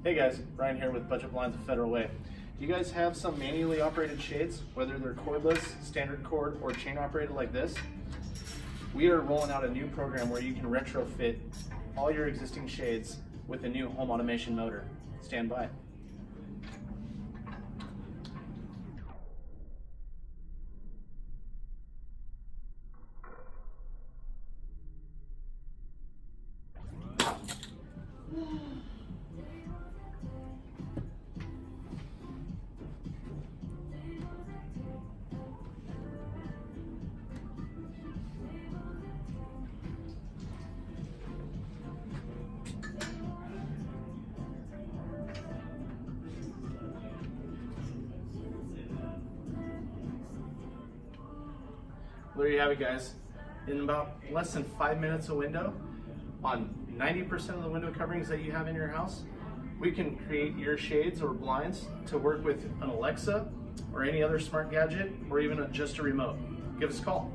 Hey guys, Brian here with Budget Blinds of Federal Way. Do you guys have some manually operated shades, whether they're cordless, standard cord, or chain operated like this? We are rolling out a new program where you can retrofit all your existing shades with a new home automation motor. Stand by. There you have it, guys. In about less than 5 minutes a window, on 90% of the window coverings that you have in your house, we can create your shades or blinds to work with an Alexa or any other smart gadget, or even just a remote. Give us a call.